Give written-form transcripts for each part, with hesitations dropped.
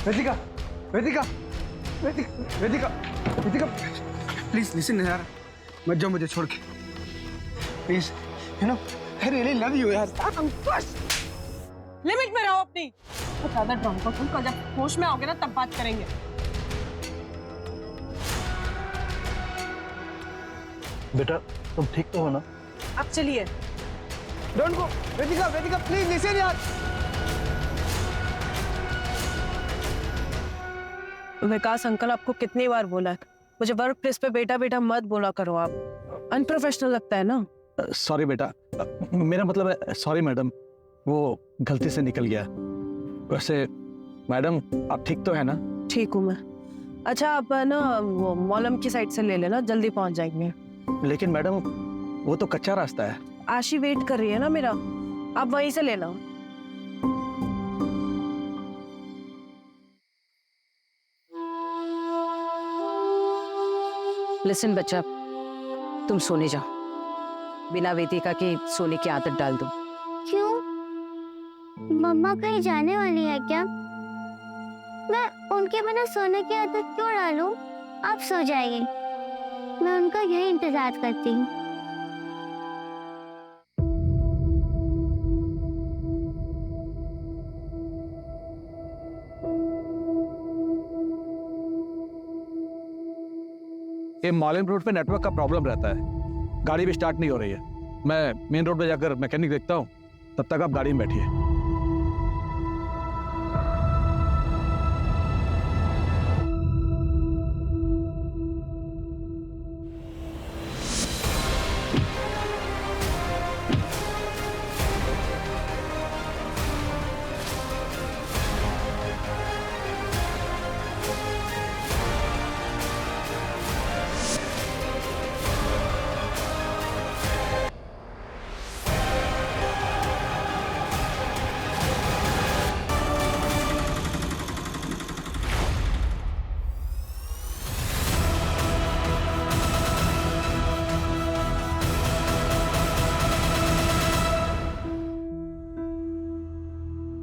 Vedika, Vedika, Vedika, Vedika, Vedika, please listen यार, मत जाओ मुझे छोड़ के, please, you know, I really love you यार। लिमिट में रहो अपनी। बहुत ज्यादा ड्रामा तुम, कल जब होश में आओगे ना तब बात करेंगे। बेटा तुम ठीक तो हो ना? अब चलिए। Don't go, Vedika, Vedika, please listen यार। विकास अंकल, आपको कितनी बार बोला है मुझे वर्क प्लेस पे बेटा बेटा मत बोला करो, आप अनप्रोफेशनल लगता है ना। सॉरी बेटा, मेरा मतलब है सॉरी मैडम, वो गलती से निकल गया। वैसे मैडम आप ठीक तो है ना? ठीक हूँ मैं। अच्छा आप ना वो मॉलम की साइड से ले लेना, जल्दी पहुंच जाएंगे। लेकिन मैडम वो तो कच्चा रास्ता है। आशी वेट कर रही है ना मेरा, आप वहीं से लेना। लिसन बच्चा, तुम सोने जाओ, बिना वेदिका के सोने की आदत डाल दो। क्यों? मम्मा कहीं जाने वाली है क्या? मैं उनके बिना सोने की आदत क्यों डालूं? आप सो जाइए, मैं उनका यही इंतजार करती हूँ। ये मॉलिन रोड पे नेटवर्क का प्रॉब्लम रहता है, गाड़ी भी स्टार्ट नहीं हो रही है। मैं मेन रोड पे जाकर मैकेनिक देखता हूँ, तब तक आप गाड़ी में बैठिए।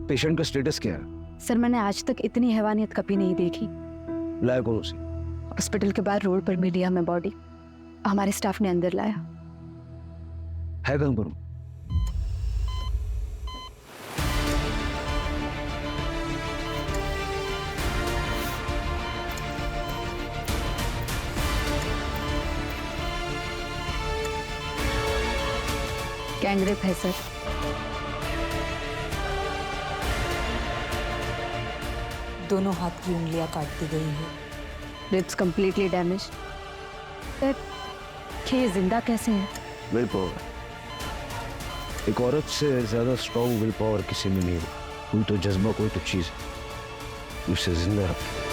पेशेंट का स्टेटस क्या है? सर मैंने आज तक इतनी हैवानियत कभी नहीं देखी। लाया कौन सी? हॉस्पिटल के बाहर रोड पर मिली हमें बॉडी, हमारे स्टाफ ने अंदर लाया। है कंफर्म? गैंगरेप है सर। दोनों हाथ की उंगलियां काट दी गई है। Ribs completely damage. सर ये जिंदा कैसे है? विल पावर, एक औरत से ज्यादा स्ट्रॉन्ग विल पावर किसी में नहीं है। कोई तो जज्बा, कोई तो चीज उसे जिंदा रखती है।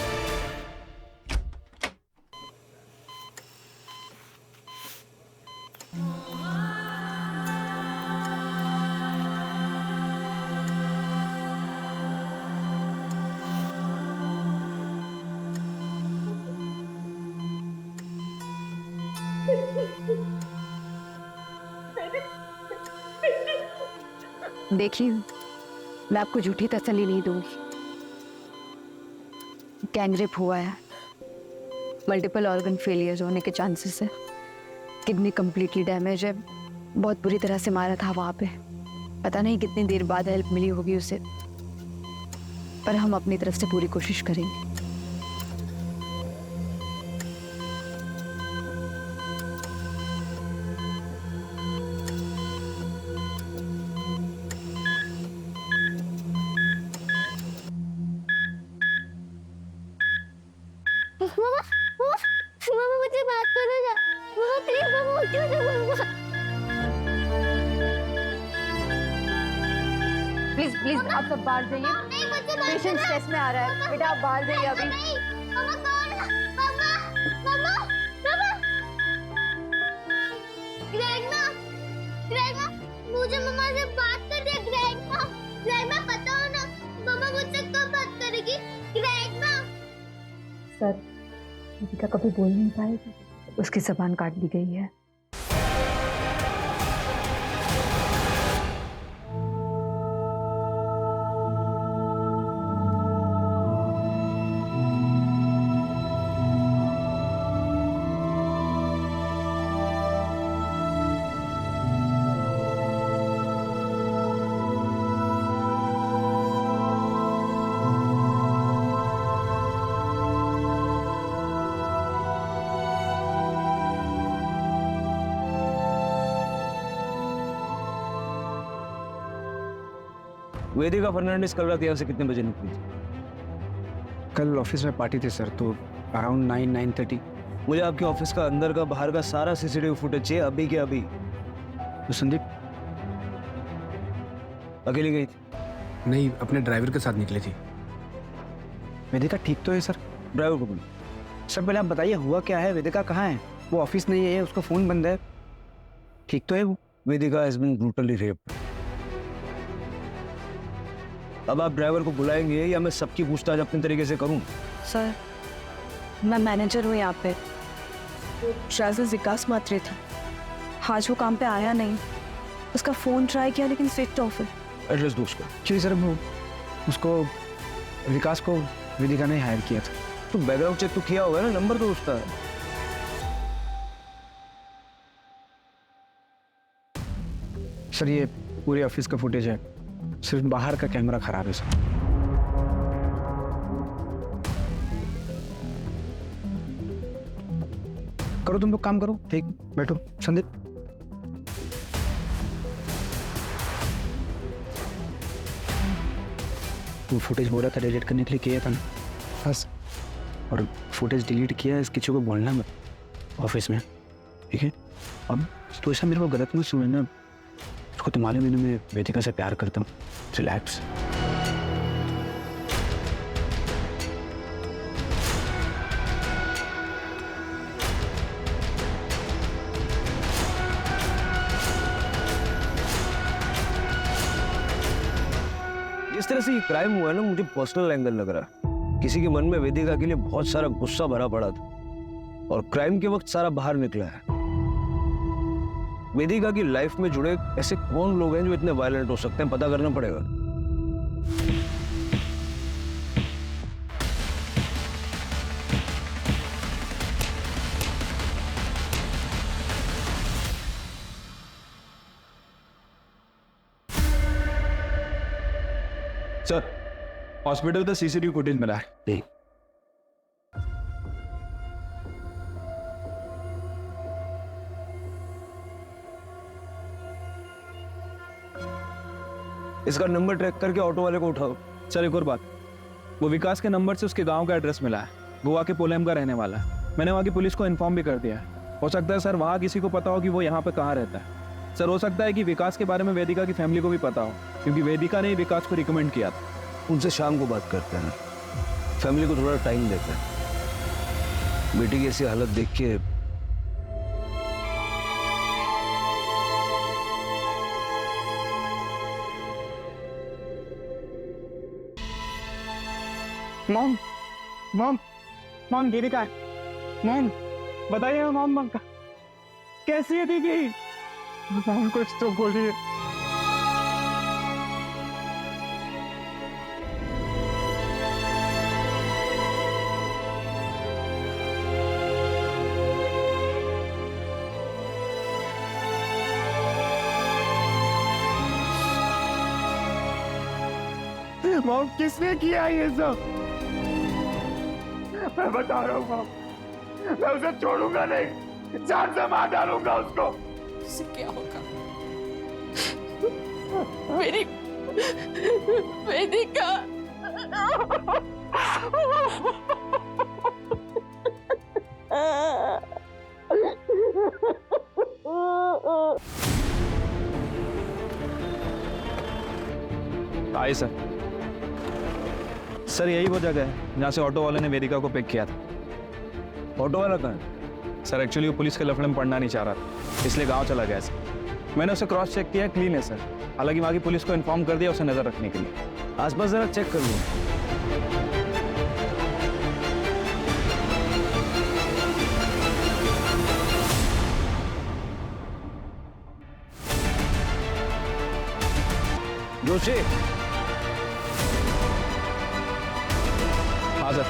देखिए मैं आपको झूठी तसल्ली नहीं दूंगी। गैंगरेप हुआ है, मल्टीपल ऑर्गन फेलियर होने के चांसेस है, किडनी कंप्लीटली डैमेज है, बहुत बुरी तरह से मारा था वहां पे। पता नहीं कितनी देर बाद हेल्प मिली होगी उसे, पर हम अपनी तरफ से पूरी कोशिश करेंगे। मामा मुझे बात करो ना, मामा प्लीज, मामा उठो ना मामा। प्लीज प्लीज आप सब बाहर जाइए, पेशेंट स्ट्रेस में आ रहा है। बेटा आप बाहर जाइए अभी। मामा कौन? मामा, मामा, मामा। ग्रैंडमा, ग्रैंडमा, मुझे मम्मा से बात कर दे। ग्रैंडमा, ग्रैंडमा पता हो ना, मम्मा मुझसे कब बात करेगी? ग्रैंडमा। सर दीपिका कभी बोल नहीं पाएगी, उसकी जबान काट दी गई है। वेदिका फर्नांडिस कल रात यहाँ से कितने बजे निकली थी? कल ऑफिस में पार्टी थी सर, तो अराउंड 9-9:30। मुझे आपके ऑफिस का अंदर का बाहर का सारा सीसीटीवी फुटेज चाहिए, अभी के अभी। तो संदीप अकेली गई थी? नहीं, अपने ड्राइवर के साथ निकली थी। वेदिका ठीक तो है सर? ड्राइवर को बोलो। सर पहले आप बताइए हुआ क्या है, वेदिका कहाँ है? वो ऑफिस नहीं है, उसका फ़ोन बंद है, ठीक तो है वो? वेदिका हैज बीन ब्रूटली रेप्ड। अब आप ड्राइवर को बुलाएंगे या मैं सबकी पूछताछ अपने तरीके से करूं? सर मैं मैनेजर हूँ यहाँ पे। ड्राइवर विकास मात्रे था, आज वो काम पे आया नहीं। उसका फ़ोन ट्राई किया लेकिन स्विच ऑफ है। एड्रेस दो उसका। एक्चुअली सर वो उसको विकास को वेदिका ने हायर किया था। तो बैकग्राउंड चेक तो किया होगा ना, नंबर तो उसका है। सर ये पूरे ऑफिस का फुटेज है, सिर्फ बाहर का कैमरा खराब है सर। करो तुम लोग काम करो, ठीक बैठो। संदीप वो फुटेज बोला था डिलीट करने के लिए, किया था ना? बस। और फुटेज डिलीट किया है, किसी को बोलना मत ऑफिस में, ठीक है? अब तो ऐसा मेरे को गलत मत समझना, उसको तो मालूम है मैं वेदिका से प्यार करता हूँ। रिलैक्स। जिस तरह से ये क्राइम हुआ है ना, मुझे पर्सनल एंगल लग रहा है। किसी के मन में वेदिका के लिए बहुत सारा गुस्सा भरा पड़ा था और क्राइम के वक्त सारा बाहर निकला है। वेदिका की लाइफ में जुड़े ऐसे कौन लोग हैं जो इतने वायलेंट हो सकते हैं, पता करना पड़ेगा। सर हॉस्पिटल का सीसीटीवी फुटेज मिला है। नहीं, इसका नंबर ट्रैक करके ऑटो वाले को उठाओ। सर एक और बात, वो विकास के नंबर से उसके गांव का एड्रेस मिला है, गोवा के पोलेम का रहने वाला है। मैंने वहाँ की पुलिस को इन्फॉर्म भी कर दिया है। हो सकता है सर वहाँ किसी को पता हो कि वो यहाँ पे कहाँ रहता है। सर हो सकता है कि विकास के बारे में वेदिका की फैमिली को भी पता हो, क्योंकि वेदिका ने ही विकास को रिकमेंड किया था। उनसे शाम को बात करते हैं, फैमिली को थोड़ा टाइम देते हैं। बेटी की ऐसी हालत देख के मॉम मॉम मॉम वेदिका है। मॉम बताइए मॉम कैसी है दीदी? मॉम कुछ तो बोलिए। मॉम किसने किया ये सब? मैं बता रहा हूँ मॉम, मैं उसे छोड़ूंगा नहीं, जान से मार डालूंगा उसको। इससे क्या होगा? मेरी वेदिका आइए सर। सर यही वो जगह है जहाँ से ऑटो वाले ने वेदिका को पिक किया था। ऑटो वाला कहाँ है? सर एक्चुअली वो पुलिस के लफड़े में पड़ना नहीं चाह रहा था, इसलिए गांव चला गया सर। मैंने उसे क्रॉस चेक किया, क्लीन है सर। हालांकि वहाँ की पुलिस को इन्फॉर्म कर दिया उसे नजर रखने के लिए। आसपास जरा चेक कर लो। जोशी। हाँ सर।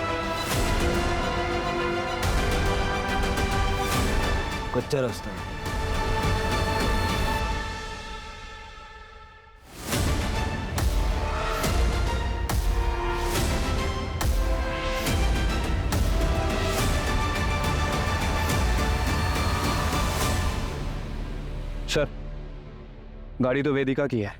कच्चा रास्ता है। सर गाड़ी तो वेदिका की है।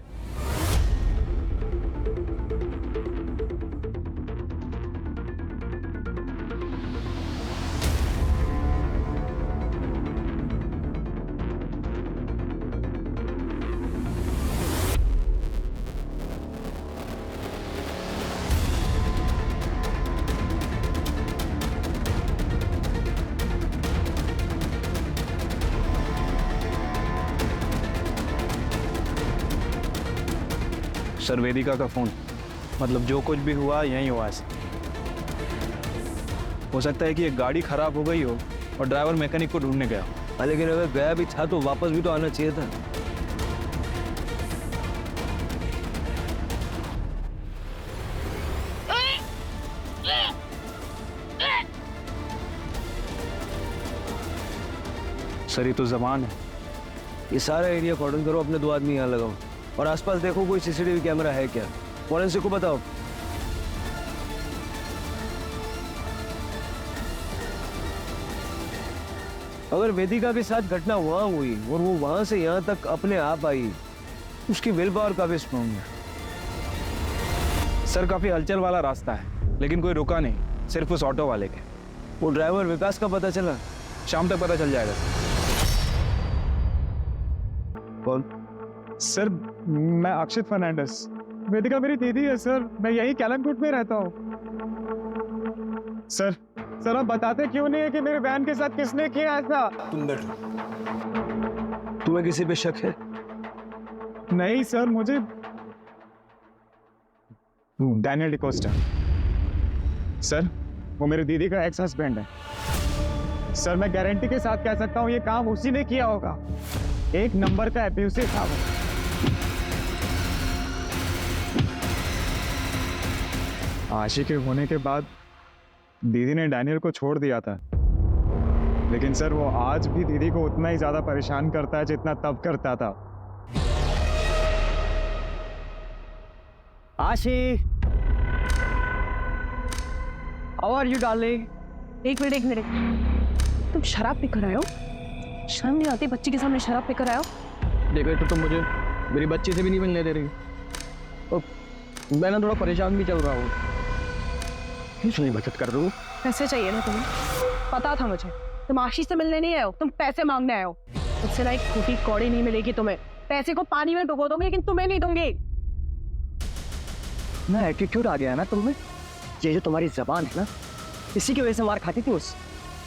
सर वेदिका का फोन, मतलब जो कुछ भी हुआ यहीं हुआ है। हो सकता है कि एक गाड़ी खराब हो गई हो और ड्राइवर मैकेनिक को ढूंढने गया हो। हाँ, लेकिन अगर गया भी था तो वापस भी तो आना चाहिए था। सर ये तो जबान है। ये सारा एरिया कॉर्डन करो, अपने 2 आदमी यहाँ लगाओ और आसपास देखो कोई सीसीटीवी कैमरा है क्या। फॉरेंसिक को बताओ। अगर वेदिका के साथ घटना वहां हुई और वो वहां से यहाँ तक अपने आप आई, उसकी विल पावर काफी स्ट्रॉन्ग है। सर काफी हलचल वाला रास्ता है, लेकिन कोई रुका नहीं, सिर्फ उस ऑटो वाले के। वो ड्राइवर विकास का पता चला? शाम तक पता चल जाएगा सर। कौन? सर मैं अक्षित फर्नांडिस, वेदिका मेरी दीदी है सर, मैं यही कैलमकोट में रहता हूँ। सर सर आप बताते क्यों नहीं है कि मेरे बहन के साथ किसने किया ऐसा? तुम बैठो। तुम्हें किसी पे शक है? नहीं सर, मुझे डैनियल डिकोस्टा, सर वो मेरी दीदी का एक्स हस्बैंड है। सर मैं गारंटी के साथ कह सकता हूँ ये काम उसी ने किया होगा। एक नंबर का एब्यूसिव था वो। आशिक होने के बाद दीदी ने डैनियल को छोड़ दिया था, लेकिन सर वो आज भी दीदी को उतना ही ज्यादा परेशान करता है जितना तब करता था। आशी, हाउ आर यू डार्लिंग? एक मिनट, तुम शराब पीकर आए हो? शर्म नहीं आती बच्ची के सामने शराब पीकर आए हो? देखो तो तुम मुझे मेरी बच्ची से भी नहीं मिलने दे रही और मैं ना थोड़ा परेशान भी चल रहा हूँ। क्यों नहीं बचत कर रहा हूँ? पैसे चाहिए ना तुम्हें? पता था मुझे तुम आशीष से मिलने नहीं आए हो, तुम पैसे मांगने आए हो। मुझसे ना एक फूटी कौड़ी नहीं मिलेगी तुम्हें। पैसे को पानी में डुबो दोगे लेकिन तुम्हें नहीं दूंगी। ना एटीट्यूड आ गया ना तुम्हें। ये जो तुम्हारी जबान है ना, इसी की वजह से मार खाती थी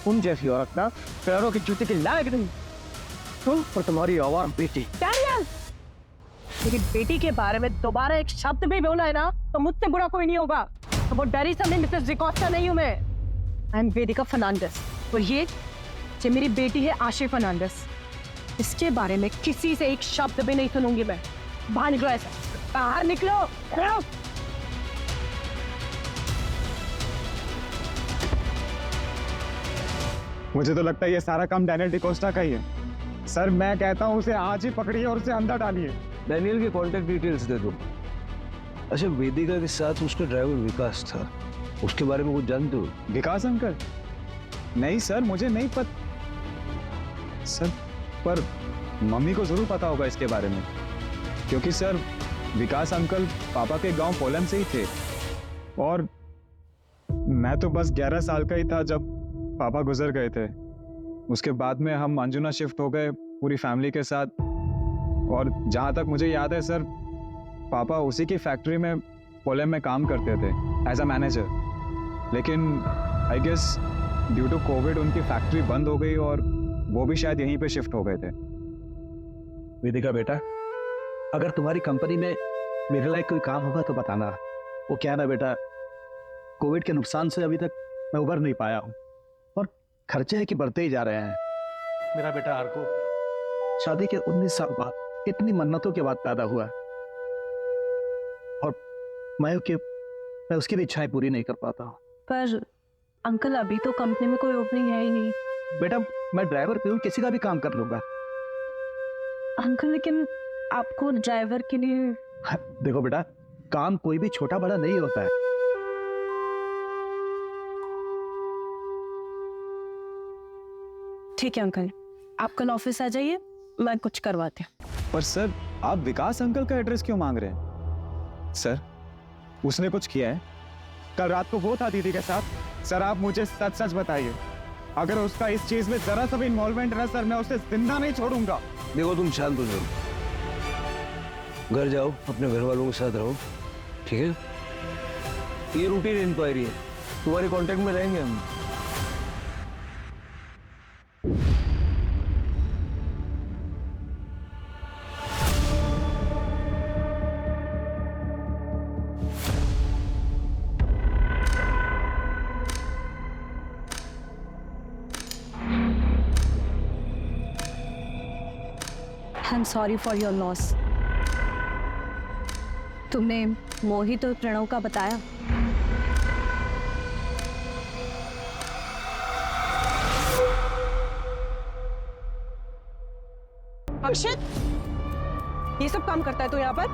उन जैसी औरत ना, पैरों की जूते की लायक नहीं। तुम और तुम्हारी आवाम बेटी। डैनियल, मेरी बेटी के बारे में दोबारा एक शब्द भी बोला है ना तो मुझसे बुरा कोई नहीं होगा। तो वो डरी समझे मिसेस डिकोस्टा नहीं हूं मैं। आई एम वेदिका फर्नांडिस और ये मेरी बेटी है आशी फर्नांडिस। इसके बारे में किसी से एक शब्द भी नहीं सुनूंगी मैं। बाहर निकलो, ऐसा बाहर निकलो। मुझे तो लगता है ये सारा काम डैनियल डिकोस्टा का ही है। सर मैं कहता हूँ उसे आज ही पकड़िए और उसे अंदर डालिए। डैनियल की कॉन्टेक्ट डिटेल्स दे दो। अच्छा, वेदिका के साथ उसका ड्राइवर विकास था, उसके बारे में कुछ जानते हो? विकास अंकल? नहीं सर, मुझे नहीं पता सर, पर मम्मी को जरूर पता होगा इसके बारे में, क्योंकि सर विकास अंकल पापा के गांव पोलैंड से ही थे और मैं तो बस 11 साल का ही था जब पापा गुजर गए थे। उसके बाद में हम अंजुना शिफ्ट हो गए पूरी फैमिली के साथ, और जहाँ तक मुझे याद है सर, पापा उसी की फैक्ट्री में पोलैंड में काम करते थे एज अ मैनेजर। लेकिन I guess due to Covid उनकी फैक्ट्री बंद हो गई और वो भी शायद यहीं पे शिफ्ट हो गए थे। वेदिका बेटा, अगर तुम्हारी कंपनी में मेरे लायक कोई काम होगा तो बताना। वो क्या ना बेटा, कोविड के नुकसान से अभी तक मैं उबर नहीं पाया हूँ और खर्चे है कि बढ़ते ही जा रहे हैं। मेरा बेटा आर्को शादी के 19 साल बाद इतनी मन्नतों के बाद पैदा हुआ और मैं उसकी भी इच्छाएं पूरी नहीं कर पाता हूँ। पर अंकल अभी तो कंपनी में कोई ओपनिंग है ही नहीं। बेटा मैं ड्राइवर पे हूँ, किसी का भी काम कर लूंगा। अंकल लेकिन आपको ड्राइवर के लिए देखो बेटा, काम कोई भी छोटा बड़ा नहीं होता है। ठीक है अंकल, आप कल ऑफिस आ जाइए, मैं कुछ करवाती हूँ। पर सर आप विकास अंकल का एड्रेस क्यों मांग रहे हैं? सर उसने कुछ किया है? कल रात को वो था दीदी के साथ। सर आप मुझे सच सच बताइए, अगर उसका इस चीज में जरा सा भी इन्वॉल्वमेंट है ना सर, मैं उसे जिंदा नहीं छोड़ूंगा। देखो तुम शांत हो जाओ, घर जाओ, अपने घर वालों के साथ रहो, ठीक है? ये रूटीन इंक्वायरी है, तुम्हारे कांटेक्ट में रहेंगे हम। आई am sorry for your loss. तुमने मोहित और प्रणव का बताया? अक्षित, ये सब काम करता है तू यहाँ पर?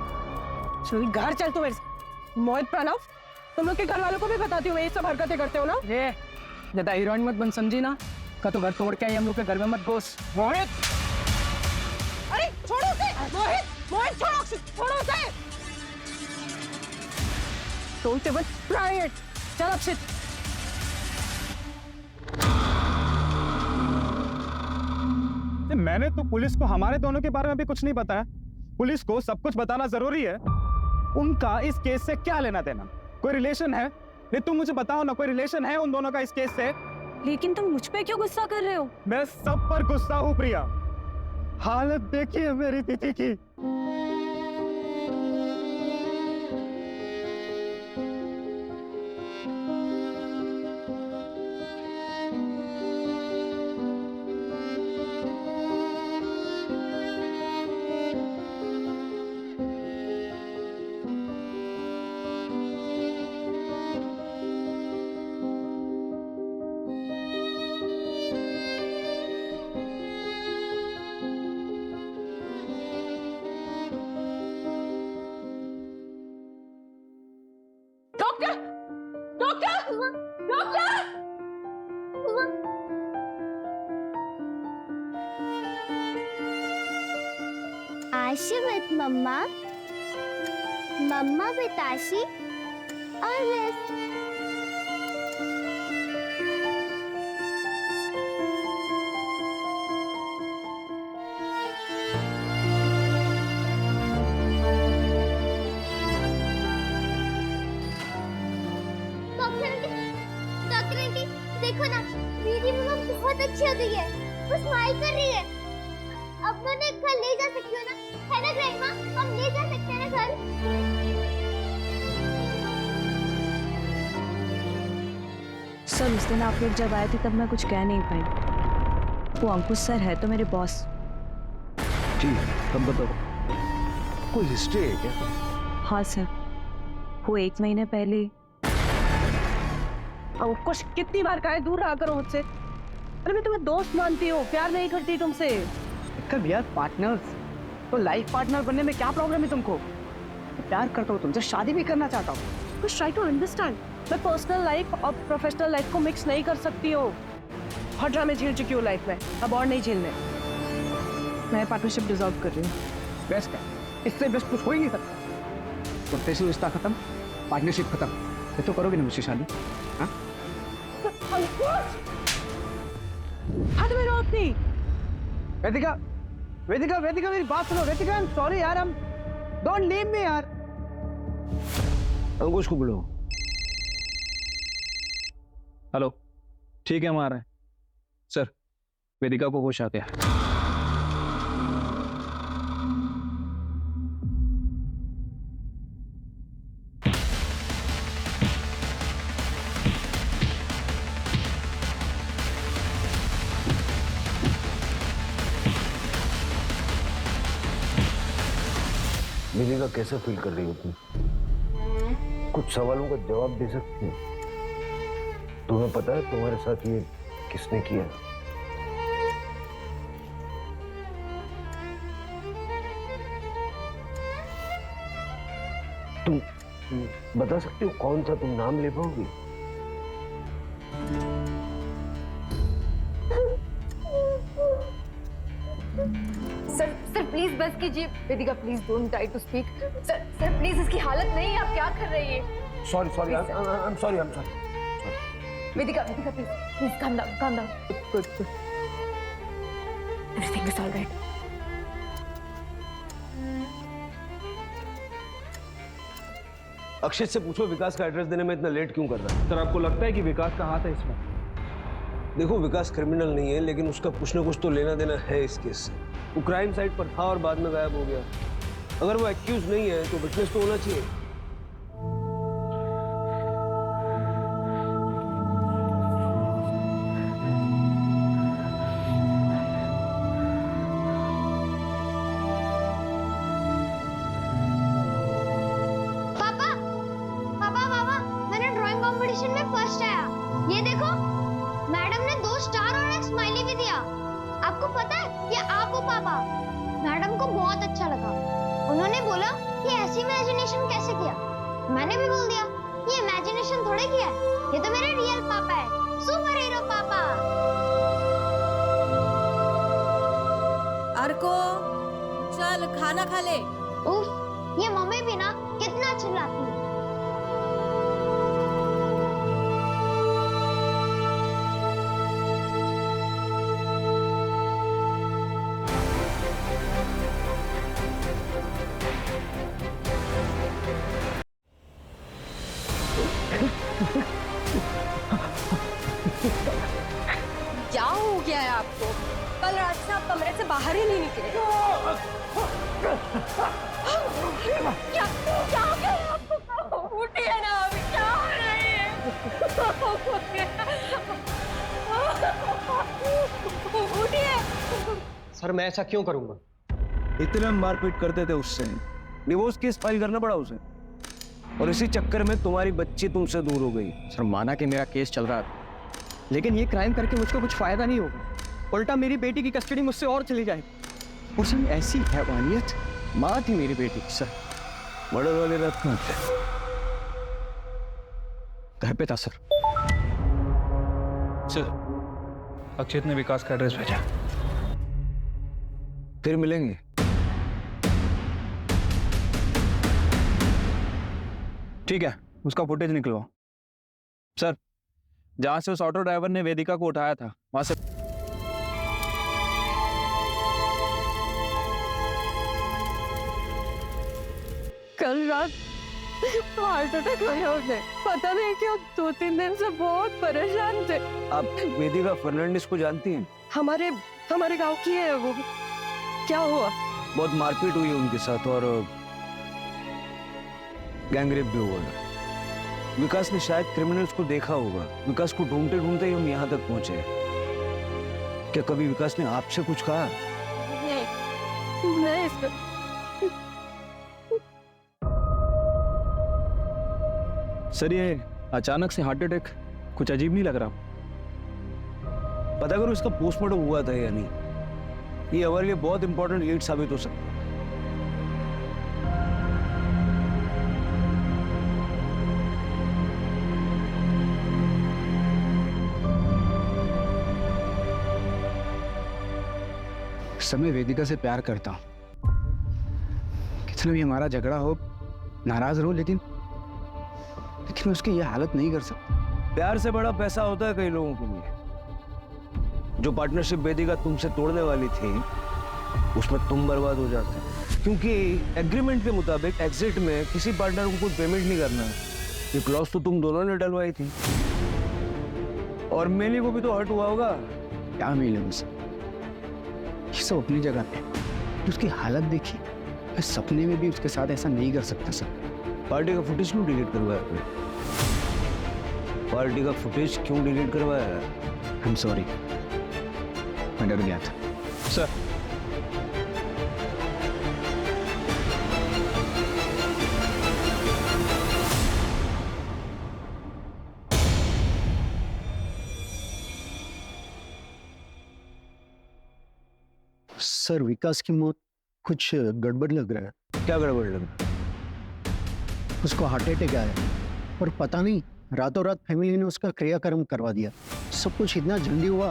चल घर चल तू मेरे साथ। मोहित, प्रणव, तुम लोग के घर वालों को भी बताती हो ये सब हरकतें करते हो ना? ये ज्यादा हीरोइन मत बन, समझी ना? का तो घर तोड़ के आई, हम लोग के घर में मत घुस। मोहित, अरे छोड़ो उसे! मोहित, मोहित छोड़ो अक्षित, छोड़ो उसे! Don't even try it. चल अक्षित। मैंने तो पुलिस को हमारे दोनों के बारे में भी कुछ नहीं बताया। पुलिस को सब कुछ बताना जरूरी है। उनका इस केस से क्या लेना देना? कोई रिलेशन है? नहीं, तुम मुझे बताओ ना, कोई रिलेशन है उन दोनों का इस केस से? लेकिन तुम मुझ पे क्यों गुस्सा कर रहे हो? मैं सब पर गुस्सा हूँ प्रिया। हालत देखिए मेरी दीदी की। डॉक्टर! डॉक्टर! डॉक्टर! आशी विथ मम्मा, मम्मा विथ आशी और बस। डॉक्टर आंटी, देखो ना, मेरी मम्मा बहुत अच्छी हो गई है। वो स्माइल कर रही है। अब मैं उन्हें घर ले जा सकती हूँ ना? है ना ग्रैंडमा? हम ले जा सकते हैं ना घर? सर, उस दिन आप लोग जब आए थे तब मैं कुछ कह नहीं पाई। वो अंकुश सर है तो मेरे बॉस। जी, तब बताओ, कोई हिस्ट्री है क्या? हाँ सर, वो 1 महीने पहले। अंकुश, कितनी बार कहा है दूर रहा करो मुझसे। अरे मैं तुम्हें दोस्त मानती हूँ, प्यार नहीं करती तुमसे। कब यार पार्टनर्स, तो लाइफ पार्टनर बनने में क्या प्रॉब्लम है तुमको? प्यार करता हूँ तुमसे, शादी भी करना चाहता हूँ। कुछ ट्राई टू अंडरस्टैंड। मैं पर्सनल लाइफ और प्रोफेशनल लाइफ को मिक्स नहीं कर सकती हूँ। हर ड्रामे झेल चुकी हूँ लाइफ में, अब और नहीं झेलने। मैं पार्टनरशिप डिजॉल्व कर रही हूँ। बेस्ट है, इससे बेस्ट कुछ हो ही नहीं सकता। प्रोफेशनल रिश्ता खत्म, पार्टनरशिप खत्म। ये तो करोगे ना मुझसे शादी? हाँ? हाथ में रो अपनी। वेदिका, वेदिका, वेदिका, मेरी बात सुनो। वेदिका, आई एम सॉरी यार, हम डोंट लीव मी यार। अंकुश को बुलाओ। हेलो, ठीक है, हम आ रहे हैं। सर, वेदिका को होश आ गया। वेदिका कैसा फील कर रही हो तुम? कुछ सवालों का जवाब दे सकती हो? तुम्हें पता है तुम्हारे साथ ये किसने किया? तुम बता सकती हो कौन सा? तुम नाम ले पाओगी? सर प्लीज बस कीजिए। Vedika please don't try to speak. Sir please, इसकी हालत नहीं है, आप क्या कर रही है? Sorry sorry, I am sorry. Vedika, Vedika please, please calm down, calm down. Good, good. Everything is all right. अक्षित से पूछो विकास का एड्रेस देने में इतना लेट क्यों कर रहा है? सर, आपको लगता है कि विकास का हाथ है इसमें? देखो, विकास क्रिमिनल नहीं है, लेकिन उसका कुछ ना कुछ तो लेना देना है इस केस से। वो क्राइम साइट पर था और बाद में गायब हो गया। अगर वो एक्यूज नहीं है तो विटनेस तो होना चाहिए। ऑडिशन में फर्स्ट आया। ये देखो, मैडम ने 2 स्टार और एक स्माइली भी दिया। आपको पता है ये आप हो पापा। मैडम को बहुत अच्छा लगा। उन्होंने बोला कि ऐसी इमेजिनेशन कैसे किया। मैंने भी बोल दिया ये इमेजिनेशन थोड़े किया है, ये तो मेरे रियल पापा है, सुपर हीरो पापा। अर्को चल खाना खा ले। उफ, ये मम्मी भी ना कितना चिल्लाती है। क्या हो गया है आपको? कल रात से आप कमरे से बाहर ही नहीं निकले। क्या क्या हो गया आपको? उठिए ना, अभी क्या हो रही है? उठिए। सर मैं ऐसा क्यों करूंगा? इतना मारपीट करते थे उससे, डिवोर्स केस फाइल करना पड़ा उसे, और इसी चक्कर में तुम्हारी बच्ची तुमसे दूर हो गई। सर माना कि मेरा केस चल रहा था, लेकिन ये क्राइम करके मुझको कुछ फायदा नहीं होगा। उल्टा मेरी बेटी की कस्टडी मुझसे और चली जाएगी। और सर ऐसी हैवानियत, माँ थी मेरी बेटी की सर। मर्डर वाली रात में घर पे था सर। सर अक्षित ने विकास का एड्रेस भेजा। फिर मिलेंगे। ठीक है, उसका फुटेज निकलवाओ। सर जहां से उस ऑटो ड्राइवर ने वेदिका को उठाया था वहां से कल रात हार्ट अटैक आया उन्हें। पता नहीं क्यों 2-3 दिन से बहुत परेशान थे। आप वेदिका फर्नांडिस को जानती हैं? हमारे गांव की है वो। क्या हुआ? बहुत मारपीट हुई उनके साथ और गैंगरेप भी हुआ। विकास ने शायद क्रिमिनल्स को देखा होगा। विकास को ढूंढते ढूंढते ही हम यहाँ तक पहुंचे। क्या कभी विकास ने आपसे कुछ कहा? नहीं सर। सर ये अचानक से हार्ट अटैक कुछ अजीब नहीं लग रहा? पता करो इसका पोस्टमार्टम हुआ था या नहीं। ये हमारे लिए बहुत इंपॉर्टेंट लीड साबित हो सकता है। सब मैं वेदिका से प्यार करता हूँ। कितना भी हमारा झगड़ा हो, नाराज रहो, लेकिन मैं उसकी ये हालत नहीं कर सकता। प्यार से बड़ा पैसा होता है कई लोगों के लिए। जो पार्टनरशिप वेदिका तुमसे तोड़ने वाली थी, उसमें तुम बर्बाद हो जाते, क्योंकि एग्रीमेंट के मुताबिक एग्जिट में किसी पार्टनर को कोई पेमेंट नहीं करना है। ये क्लॉज तो तुम दोनों ने डलवाई थी। और मेली को भी तो हर्ट हुआ होगा। क्या मिले उनसे? ये सब अपनी जगह पे। उसकी हालत देखी, मैं सपने में भी उसके साथ ऐसा नहीं कर सकता सर। पार्टी का फुटेज क्यों डिलीट करवाया आपने? पार्टी का फुटेज क्यों डिलीट करवाया? आई एम सॉरी, मैं डर गया था। सर सर विकास की मौत कुछ गड़बड़ लग रहा है। क्या गड़बड़ लग रहा है? उसको हार्ट अटैक आया और पता नहीं रातों रात फैमिली ने उसका क्रियाक्रम करवा दिया। सब कुछ इतना जल्दी हुआ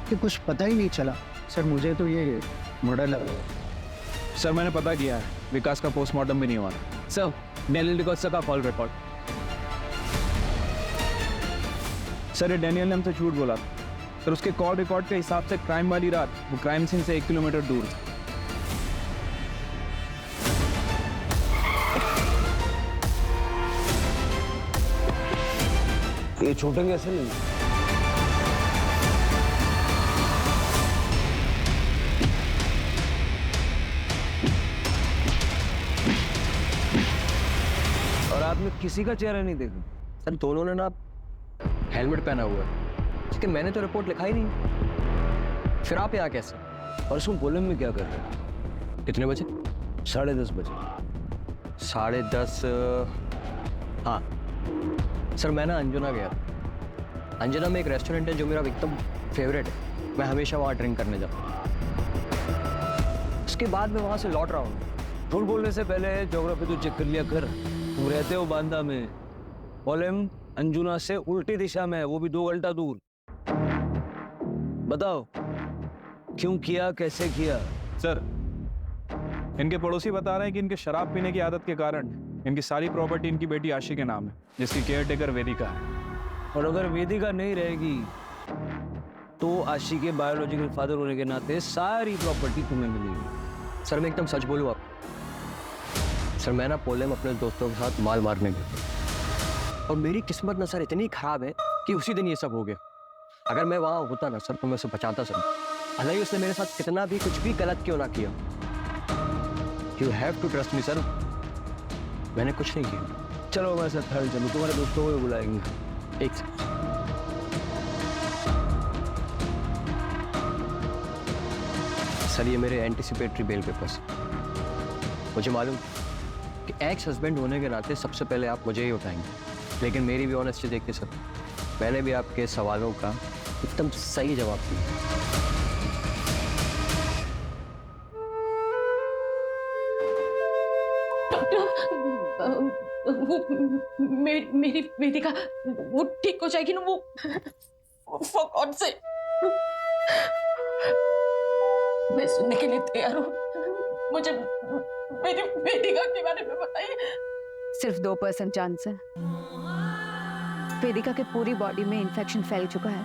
कि कुछ पता ही नहीं चला। सर मुझे तो ये मर्डर लग रहा है। सर मैंने पता किया है, विकास का पोस्टमार्टम भी नहीं हुआ। सर डैनियल डिकोस्टा का कॉल रिकॉर्ड। सर ये डैनियल ने हमसे झूठ बोला था। सर उसके कॉल रिकॉर्ड के हिसाब से क्राइम वाली रात वो क्राइम सीन से 1 किलोमीटर दूर था। ये छूटेंगे ऐसे नहीं। और आपने किसी का चेहरा नहीं देखा? सर दोनों ने ना हेलमेट पहना हुआ है, लेकिन मैंने तो रिपोर्ट लिखा ही नहीं। फिर आप यहाँ कैसे? परसों पोलम में क्या कर रहे हैं? कितने बजे? 10:30 बजे। 10:30। हाँ सर मैं ना अंजुना गया था। अंजुना में एक रेस्टोरेंट है जो मेरा एकदम फेवरेट है, मैं हमेशा वहाँ ड्रिंक करने जाता हूँ। उसके बाद मैं वहाँ से लौट रहा हूँ। झूठ बोलने से पहले ज्योग्राफी तो चेक कर लिया कर। तुम रहते हो बांदा में, पोलेम अंजुना से उल्टी दिशा में है, वो भी 2 घंटा दूर। बताओ क्यों किया, कैसे किया? सर, इनके पड़ोसी बता रहे हैं कि इनके शराब पीने की आदत के कारण इनकी सारी प्रॉपर्टी इनकी बेटी आशी के नाम है, जिसकी केयरटेकर वेदिका है। और अगर वेदिका नहीं रहेगी तो आशी के बायोलॉजिकल फादर होने के नाते सारी प्रॉपर्टी तुम्हें मिलेगी। सर मैं एकदम सच बोलूँ आप, सर मैं ना पोलेम अपने दोस्तों के साथ माल मारने गया और मेरी किस्मत ना सर इतनी खराब है कि उसी दिन ये सब हो गया। अगर मैं वहाँ होता ना सर तो मैं उसे बचाता सर। हालांकि उसने मेरे साथ कितना भी कुछ भी गलत क्यों ना किया, you have to trust me sir, मैंने कुछ नहीं किया। चलो मैं सर थर्ड चलूँ, तुम्हारे दोस्तों को भी बुलाएंगे। एक सेकंड। सर ये मेरे एंटिसिपेटरी बेल पेपर्स। मुझे मालूम कि एक्स हस्बैंड होने के नाते सबसे पहले आप मुझे ही उठाएंगे, लेकिन मेरी भी ऑनेस्टी देख के सर मैंने भी आपके सवालों का एकदम सही जवाब दिया। मेरी वेदिका वो ठीक हो जाएगी ना? वो for God's sake, मैं सुनने के लिए तैयार हूँ। मुझे मेरी वेदिका के बारे में बताइए। सिर्फ 2% चांस है। वेदिका के पूरी बॉडी में इंफेक्शन फैल चुका है,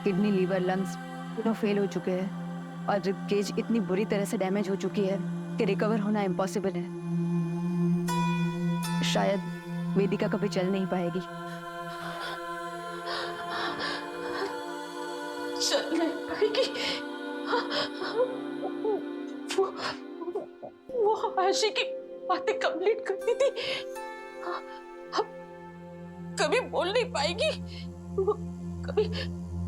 किडनी, लीवर, लंग्स दोनों फेल हो चुके हैं और रिब केज इतनी बुरी तरह से डैमेज हो चुकी है कि रिकवर होना इम्पॉसिबल है। शायद वेदिका कभी चल नहीं पाएगी। चल नहीं पाएगी? वो आशी की बातें कंप्लीट करती थी, अब कभी बोल नहीं पाएगी, वो कभी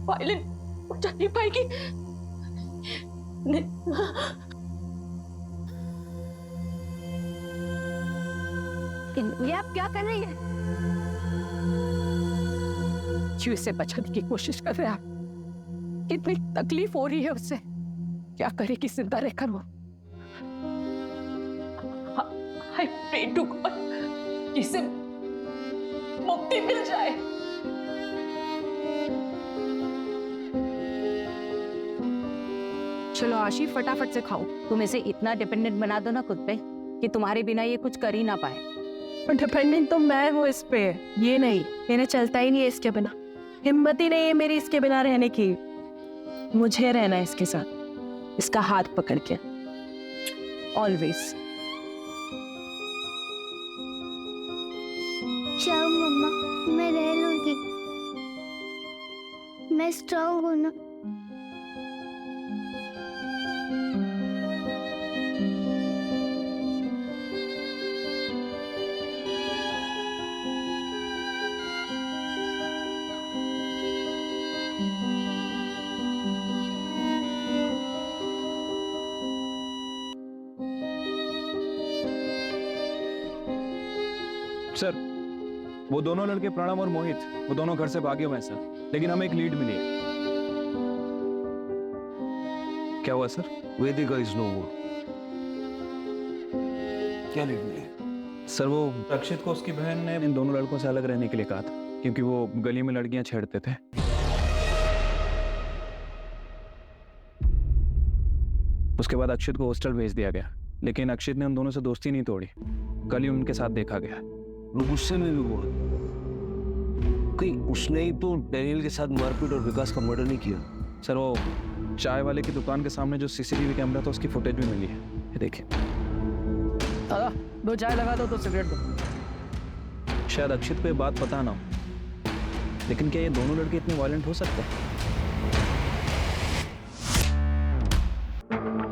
वायलेंट हो जा नहीं पाएगी। ये आप क्या कर रही है? क्यों से बचाने की कोशिश कर रहे हैं आप? कितनी तकलीफ हो रही है उससे, क्या करेगी जिंदा रहकर वो? I pray to God कि इसे मुक्ति मिल जाए। चलो आशी, फटाफट से खाओ। तुम इसे इतना डिपेंडेंट बना दो ना खुद पे कि तुम्हारे बिना ये कुछ कर ही ना पाए। डिपेंडेंट तो मैं हूँ इस पे, ये नहीं। मेरा चलता ही नहीं है इसके बिना, हिम्मत ही नहीं है मेरी इसके बिना रहने की। मुझे रहना है इसके साथ, इसका हाथ पकड़ के ऑलवेज। जाओ मम्मा, मैं रह लूंगी, मैं स्ट्रांग हूँ ना। सर, वो दोनों लड़के प्रणव और मोहित, वो दोनों घर से भागे हुए हैं सर, लेकिन हमें एक लीड मिली है। क्या हुआ सर? वेदिका इज नो मोर। क्या लीड मिली? सर वो अक्षित को उसकी बहन ने इन दोनों लड़कों से अलग रहने के लिए कहा था, क्योंकि वो गली में लड़कियां छेड़ते थे। उसके बाद अक्षित को हॉस्टल भेज दिया गया, लेकिन अक्षित ने उन दोनों से दोस्ती नहीं तोड़ी। कल ही उनके साथ देखा गया। वो गुस्से में भी हुआ, कहीं उसने ही तो डैनियल के साथ मारपीट और विकास का मर्डर नहीं किया? सर वो चाय वाले की दुकान के सामने जो सीसीटीवी कैमरा था उसकी फुटेज भी मिली है, ये देखिए। दादा, 2 चाय लगा दो, 2 सिगरेट दो। शायद अक्षित को ये बात पता ना हो, लेकिन क्या ये दोनों लड़के इतने वायलेंट हो सकते हैं?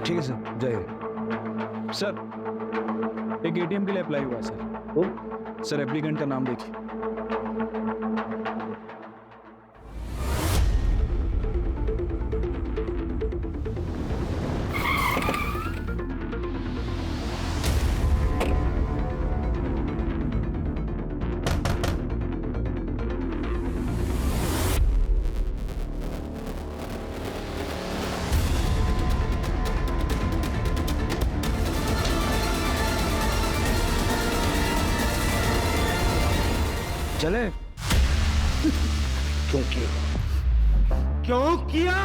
ठीक है सर, जय। सर, एक एटीएम के लिए अप्लाई हुआ है सर। सर, एप्लीकेंट का नाम देखिए। चले? क्यों किया? क्यों किया?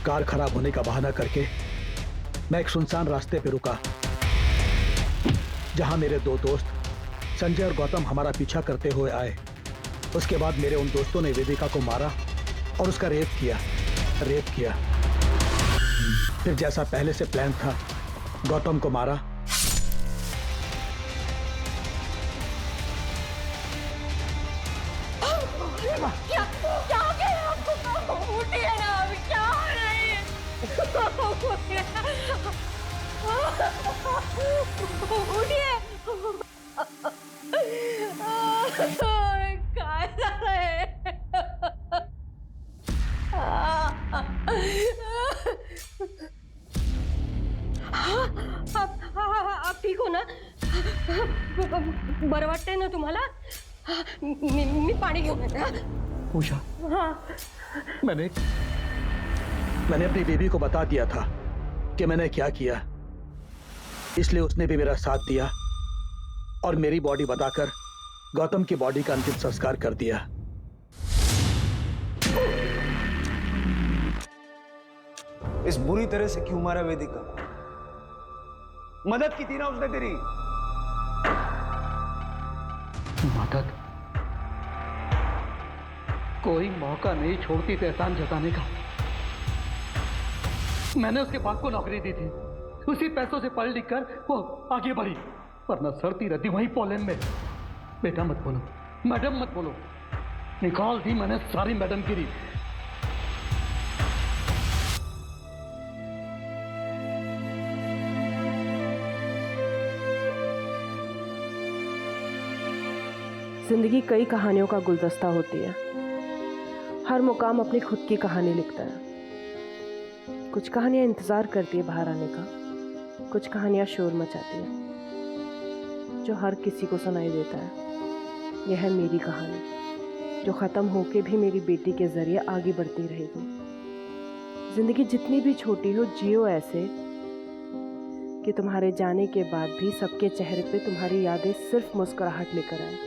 कार खराब होने का बहाना करके मैं एक सुनसान रास्ते पे रुका, जहां मेरे दो दोस्त संजय और गौतम हमारा पीछा करते हुए आए। उसके बाद मेरे उन दोस्तों ने वेदिका को मारा और उसका रेप किया। फिर जैसा पहले से प्लान था, गौतम को मारा। आप ठीक हो ना? बरं वाटतंय ना तुम्हाला? मी पाणी घेऊन येते. पूजा, हाँ. मैंने अपनी बेबी को बता दिया था कि मैंने क्या किया, इसलिए उसने भी मेरा साथ दिया और मेरी बॉडी बताकर गौतम की बॉडी का अंतिम संस्कार कर दिया। इस बुरी तरह से क्यों मारा वेदिका? मदद की थी ना उसने तेरी। मदद? कोई मौका नहीं छोड़ती थी एहसान जताने का। मैंने उसके बाप को नौकरी दी थी, उसी पैसों से पढ़ लिख कर वो आगे बढ़ी, वरना सड़ती रहती वहीं पोलैंड में। बेटा मत बोलो, मैडम मत बोलो, निकाल दी मैंने सारी मैडम गिरी। जिंदगी कई कहानियों का गुलदस्ता होती है। हर मुकाम अपनी खुद की कहानी लिखता है। कुछ कहानियां इंतजार करती है बाहर आने का, कुछ कहानियां शोर मचाती है जो हर किसी को सुनाई देता है। यह है मेरी कहानी, जो ख़त्म होके भी मेरी बेटी के जरिए आगे बढ़ती रहेगी। जिंदगी जितनी भी छोटी हो, जियो ऐसे कि तुम्हारे जाने के बाद भी सबके चेहरे पे तुम्हारी यादें सिर्फ मुस्कुराहट लेकर आए।